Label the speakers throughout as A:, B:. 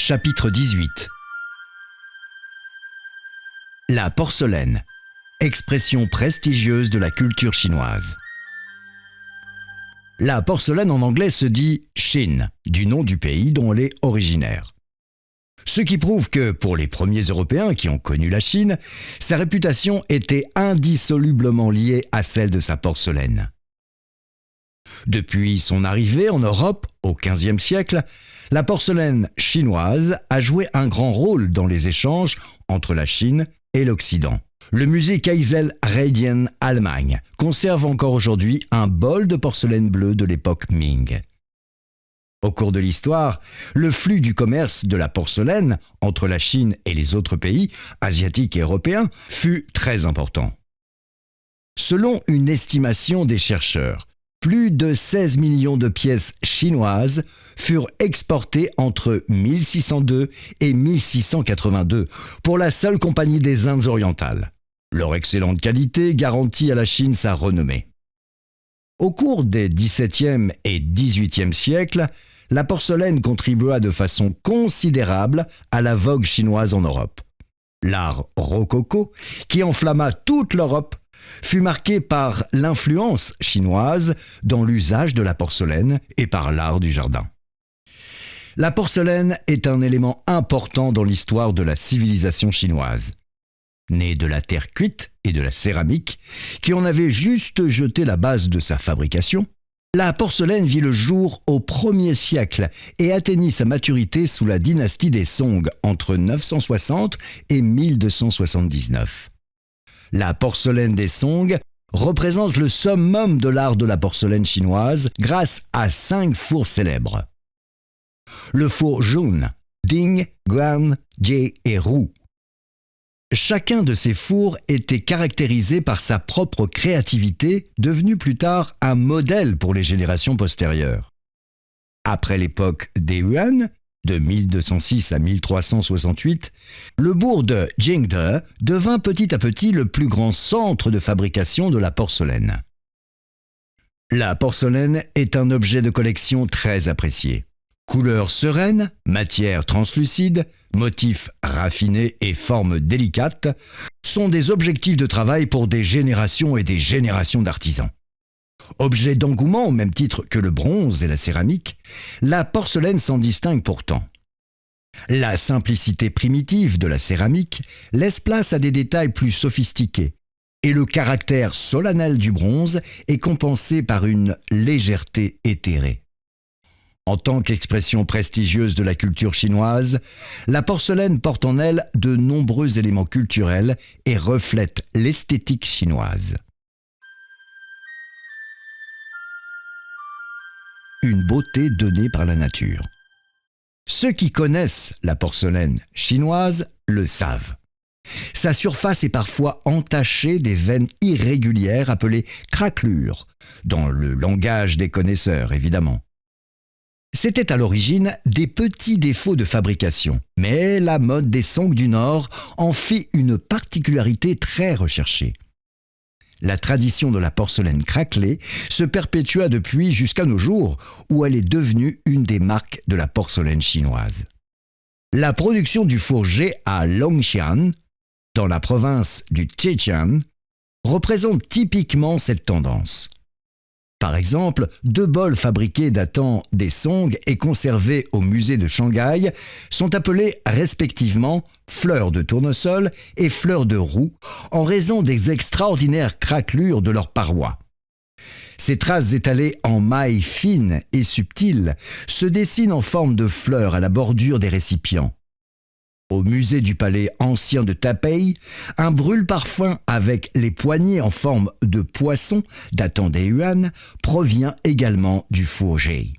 A: Chapitre 18. La porcelaine, expression prestigieuse de la culture chinoise. La porcelaine en anglais se dit « Chine », du nom du pays dont elle est originaire. Ce qui prouve que, pour les premiers Européens qui ont connu la Chine, sa réputation était indissolublement liée à celle de sa porcelaine. Depuis son arrivée en Europe, au XVe siècle, la porcelaine chinoise a joué un grand rôle dans les échanges entre la Chine et l'Occident. Le musée Kaiserl-Radian Allemagne conserve encore aujourd'hui un bol de porcelaine bleue de l'époque Ming. Au cours de l'histoire, le flux du commerce de la porcelaine entre la Chine et les autres pays, asiatiques et européens, fut très important. Selon une estimation des chercheurs, plus de 16 millions de pièces chinoises furent exportées entre 1602 et 1682 pour la seule Compagnie des Indes orientales. Leur excellente qualité garantit à la Chine sa renommée. Au cours des XVIIe et XVIIIe siècles, la porcelaine contribua de façon considérable à la vogue chinoise en Europe. L'art rococo, qui enflamma toute l'Europe, fut marqué par l'influence chinoise dans l'usage de la porcelaine et par l'art du jardin. La porcelaine est un élément important dans l'histoire de la civilisation chinoise. Née de la terre cuite et de la céramique, qui en avait juste jeté la base de sa fabrication, la porcelaine vit le jour au 1er siècle et atteignit sa maturité sous la dynastie des Song entre 960 et 1279. La porcelaine des Song représente le summum de l'art de la porcelaine chinoise grâce à 5 fours célèbres. Le four Jun, Ding, Guan, Jie et Ru. Chacun de ces fours était caractérisé par sa propre créativité, devenue plus tard un modèle pour les générations postérieures. Après l'époque des Yuan, de 1206 à 1368, le bourg de Jingde devint petit à petit le plus grand centre de fabrication de la porcelaine. La porcelaine est un objet de collection très apprécié. Couleur sereine, matière translucide, motifs raffinés et formes délicates sont des objectifs de travail pour des générations et des générations d'artisans. Objet d'engouement au même titre que le bronze et la céramique, la porcelaine s'en distingue pourtant. La simplicité primitive de la céramique laisse place à des détails plus sophistiqués et le caractère solennel du bronze est compensé par une légèreté éthérée. En tant qu'expression prestigieuse de la culture chinoise, la porcelaine porte en elle de nombreux éléments culturels et reflète l'esthétique chinoise. Une beauté donnée par la nature. Ceux qui connaissent la porcelaine chinoise le savent. Sa surface est parfois entachée des veines irrégulières appelées craquelures, dans le langage des connaisseurs évidemment. C'était à l'origine des petits défauts de fabrication, mais la mode des Song du Nord en fit une particularité très recherchée. La tradition de la porcelaine craquelée se perpétua depuis jusqu'à nos jours, où elle est devenue une des marques de la porcelaine chinoise. La production du four Jie à Longxian, dans la province du Zhejiang, représente typiquement cette tendance. Par exemple, 2 bols fabriqués datant des Song et conservés au musée de Shanghai sont appelés respectivement fleurs de tournesol et fleurs de roux en raison des extraordinaires craquelures de leurs parois. Ces traces étalées en mailles fines et subtiles se dessinent en forme de fleurs à la bordure des récipients. Au musée du palais ancien de Taipei, un brûle-parfum avec les poignées en forme de poisson datant des Yuan provient également du four Jie.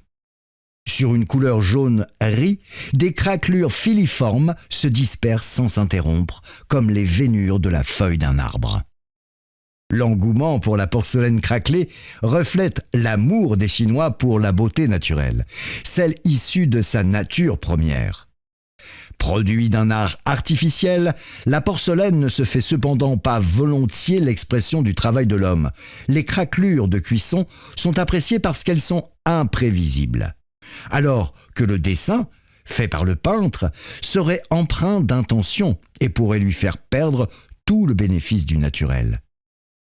A: Sur une couleur jaune riz, des craquelures filiformes se dispersent sans s'interrompre, comme les veinures de la feuille d'un arbre. L'engouement pour la porcelaine craquelée reflète l'amour des Chinois pour la beauté naturelle, celle issue de sa nature première. Produit d'un art artificiel, la porcelaine ne se fait cependant pas volontiers l'expression du travail de l'homme. Les craquelures de cuisson sont appréciées parce qu'elles sont imprévisibles. Alors que le dessin fait par le peintre, serait empreint d'intention et pourrait lui faire perdre tout le bénéfice du naturel.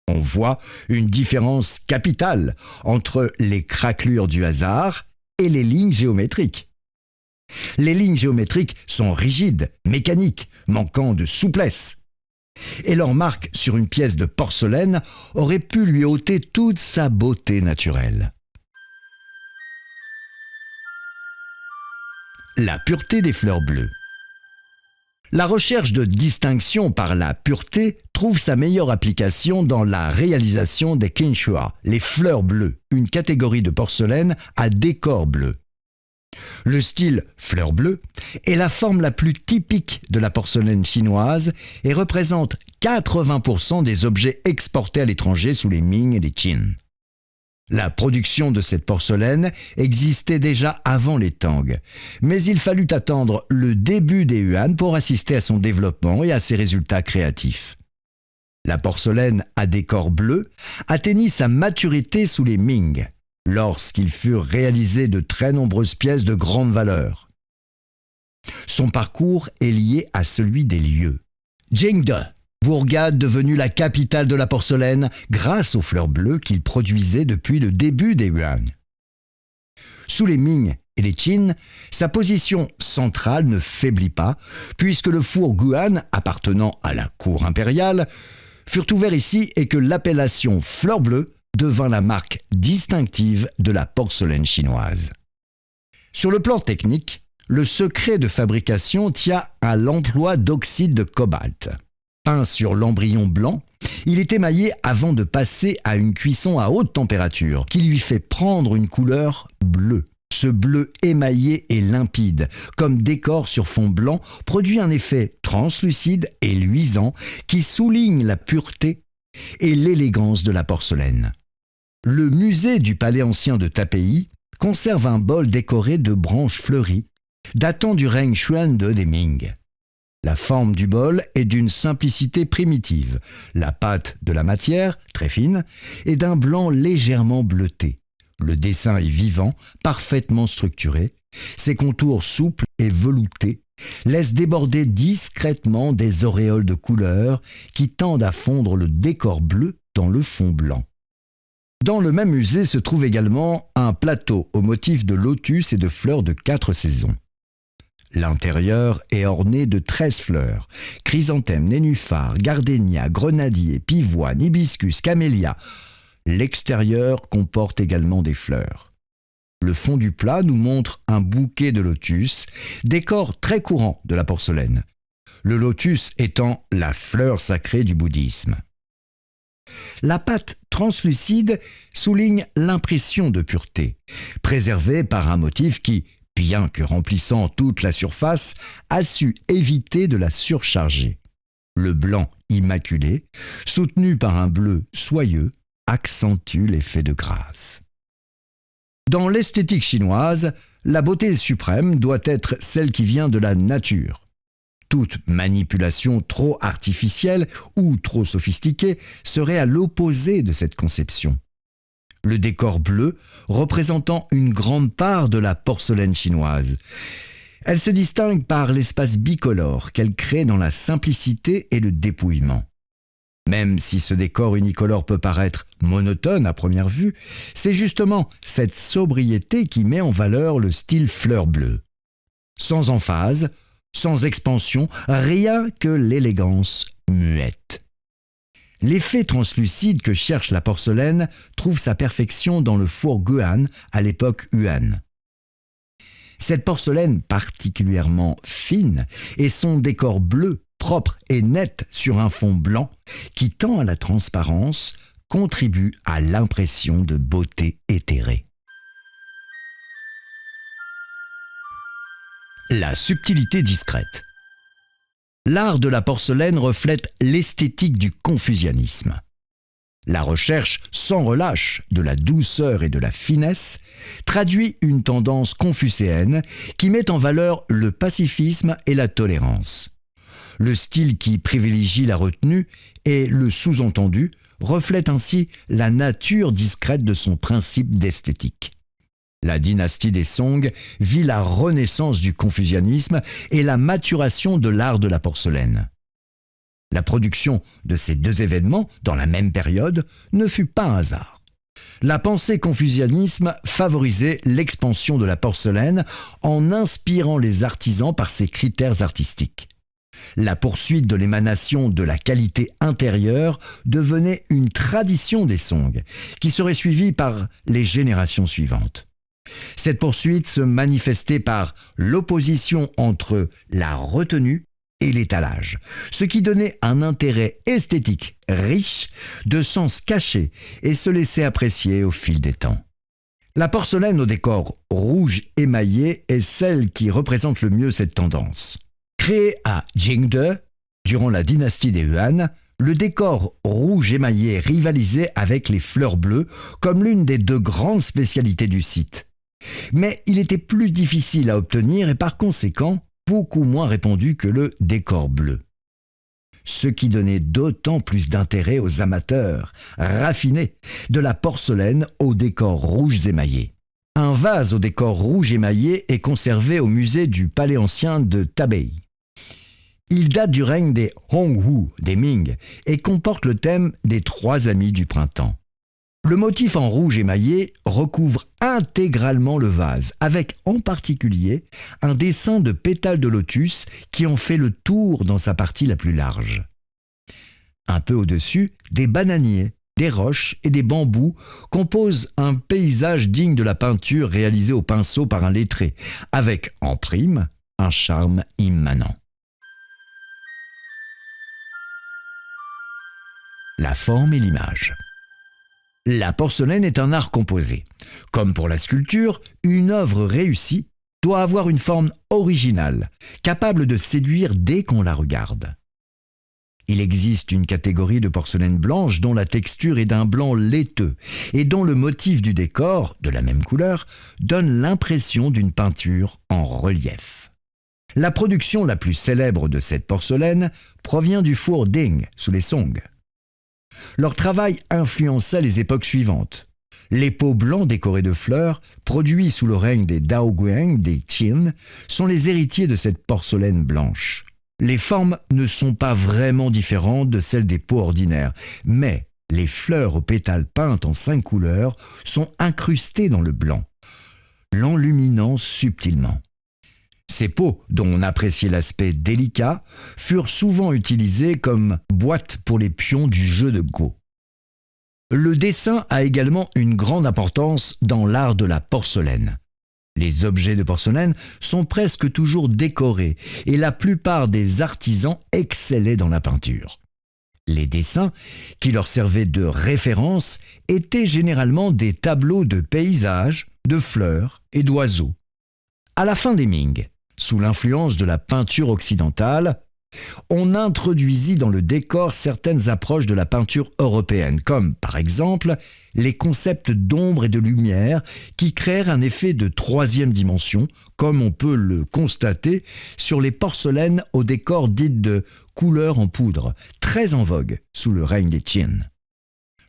A: On voit une différence capitale entre les craquelures du hasard et les lignes géométriques. Les lignes géométriques sont rigides, mécaniques, manquant de souplesse. Et leur marque sur une pièce de porcelaine aurait pu lui ôter toute sa beauté naturelle. La pureté des fleurs bleues. La recherche de distinction par la pureté trouve sa meilleure application dans la réalisation des Kinshua, les fleurs bleues, une catégorie de porcelaine à décor bleu. Le style fleur bleue est la forme la plus typique de la porcelaine chinoise et représente 80% des objets exportés à l'étranger sous les Ming et les Qin. La production de cette porcelaine existait déjà avant les Tang, mais il fallut attendre le début des Yuan pour assister à son développement et à ses résultats créatifs. La porcelaine à décor bleu atteignit sa maturité sous les Ming, lorsqu'ils furent réalisés de très nombreuses pièces de grande valeur. Son parcours est lié à celui des lieux. Jingde, bourgade devenue la capitale de la porcelaine grâce aux fleurs bleues qu'il produisait depuis le début des Yuan. Sous les Ming et les Qin, sa position centrale ne faiblit pas, puisque le four Guan, appartenant à la cour impériale, furent ouverts ici et que l'appellation fleur bleue devint la marque distinctive de la porcelaine chinoise. Sur le plan technique, le secret de fabrication tient à l'emploi d'oxyde de cobalt. Peint sur l'embryon blanc, il est émaillé avant de passer à une cuisson à haute température qui lui fait prendre une couleur bleue. Ce bleu émaillé et limpide, comme décor sur fond blanc, produit un effet translucide et luisant qui souligne la pureté et l'élégance de la porcelaine. Le musée du Palais ancien de Taipei conserve un bol décoré de branches fleuries datant du règne Xuan des Ming. La forme du bol est d'une simplicité primitive. La pâte de la matière, très fine, est d'un blanc légèrement bleuté. Le dessin est vivant, parfaitement structuré. Ses contours souples et veloutés laissent déborder discrètement des auréoles de couleurs qui tendent à fondre le décor bleu dans le fond blanc. Dans le même musée se trouve également un plateau au motif de lotus et de fleurs de 4 saisons. L'intérieur est orné de 13 fleurs, chrysanthèmes, nénuphars, gardénias, grenadiers, pivoines, hibiscus, camélias. L'extérieur comporte également des fleurs. Le fond du plat nous montre un bouquet de lotus, décor très courant de la porcelaine. Le lotus étant la fleur sacrée du bouddhisme. La pâte translucide souligne l'impression de pureté, préservée par un motif qui, bien que remplissant toute la surface, a su éviter de la surcharger. Le blanc immaculé, soutenu par un bleu soyeux, accentue l'effet de grâce. Dans l'esthétique chinoise, la beauté suprême doit être celle qui vient de la nature. Toute manipulation trop artificielle ou trop sophistiquée serait à l'opposé de cette conception. Le décor bleu représentant une grande part de la porcelaine chinoise. Elle se distingue par l'espace bicolore qu'elle crée dans la simplicité et le dépouillement. Même si ce décor unicolore peut paraître monotone à première vue, c'est justement cette sobriété qui met en valeur le style fleur bleue. Sans emphase, sans expansion, rien que l'élégance muette. L'effet translucide que cherche la porcelaine trouve sa perfection dans le four Guan à l'époque Yuan. Cette porcelaine particulièrement fine et son décor bleu, propre et net sur un fond blanc qui tend à la transparence contribuent à l'impression de beauté éthérée. La subtilité discrète. L'art de la porcelaine reflète l'esthétique du confucianisme. La recherche sans relâche de la douceur et de la finesse traduit une tendance confucéenne qui met en valeur le pacifisme et la tolérance. Le style qui privilégie la retenue et le sous-entendu reflète ainsi la nature discrète de son principe d'esthétique. La dynastie des Song vit la renaissance du confucianisme et la maturation de l'art de la porcelaine. La production de ces deux événements, dans la même période, ne fut pas un hasard. La pensée confucianisme favorisait l'expansion de la porcelaine en inspirant les artisans par ses critères artistiques. La poursuite de l'émanation de la qualité intérieure devenait une tradition des Song, qui serait suivie par les générations suivantes. Cette poursuite se manifestait par l'opposition entre la retenue et l'étalage, ce qui donnait un intérêt esthétique riche de sens cachés et se laissait apprécier au fil des temps. La porcelaine au décor rouge émaillé est celle qui représente le mieux cette tendance. Créée à Jingde, durant la dynastie des Yuan, le décor rouge émaillé rivalisait avec les fleurs bleues comme l'une des deux grandes spécialités du site. Mais il était plus difficile à obtenir et par conséquent beaucoup moins répandu que le décor bleu. Ce qui donnait d'autant plus d'intérêt aux amateurs raffinés de la porcelaine au décor rouge émaillé. Un vase au décor rouge émaillé est conservé au musée du Palais ancien de Taipei. Il date du règne des Hongwu, des Ming, et comporte le thème des trois amis du printemps. Le motif en rouge émaillé recouvre intégralement le vase, avec en particulier un dessin de pétales de lotus qui en fait le tour dans sa partie la plus large. Un peu au-dessus, des bananiers, des roches et des bambous composent un paysage digne de la peinture réalisée au pinceau par un lettré, avec en prime un charme immanent. La forme et l'image. La porcelaine est un art composé. Comme pour la sculpture, une œuvre réussie doit avoir une forme originale, capable de séduire dès qu'on la regarde. Il existe une catégorie de porcelaine blanche dont la texture est d'un blanc laiteux et dont le motif du décor, de la même couleur, donne l'impression d'une peinture en relief. La production la plus célèbre de cette porcelaine provient du four Ding, sous les Song. Leur travail influença les époques suivantes. Les pots blancs décorés de fleurs, produits sous le règne des Daoguang, des Qin, sont les héritiers de cette porcelaine blanche. Les formes ne sont pas vraiment différentes de celles des pots ordinaires, mais les fleurs aux pétales peintes en 5 couleurs sont incrustées dans le blanc, l'enluminant subtilement. Ces pots, dont on appréciait l'aspect délicat, furent souvent utilisés comme boîtes pour les pions du jeu de Go. Le dessin a également une grande importance dans l'art de la porcelaine. Les objets de porcelaine sont presque toujours décorés et la plupart des artisans excellaient dans la peinture. Les dessins, qui leur servaient de référence, étaient généralement des tableaux de paysages, de fleurs et d'oiseaux. À la fin des Ming, sous l'influence de la peinture occidentale, on introduisit dans le décor certaines approches de la peinture européenne, comme par exemple les concepts d'ombre et de lumière qui créèrent un effet de troisième dimension, comme on peut le constater sur les porcelaines au décor dites de couleur en poudre, très en vogue sous le règne des Qin.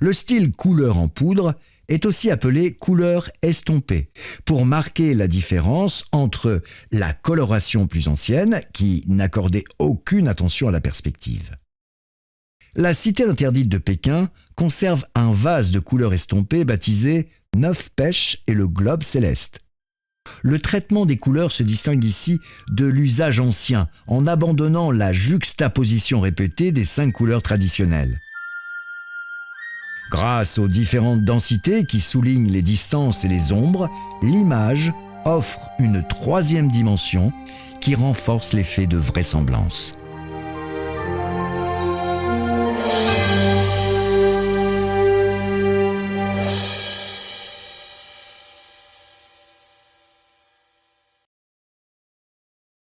A: Le style couleur en poudre est aussi appelé couleur estompée, pour marquer la différence entre la coloration plus ancienne, qui n'accordait aucune attention à la perspective. La cité interdite de Pékin conserve un vase de couleur estompée baptisé 9 pêches et le globe céleste. Le traitement des couleurs se distingue ici de l'usage ancien, en abandonnant la juxtaposition répétée des 5 couleurs traditionnelles. Grâce aux différentes densités qui soulignent les distances et les ombres, l'image offre une troisième dimension qui renforce l'effet de vraisemblance.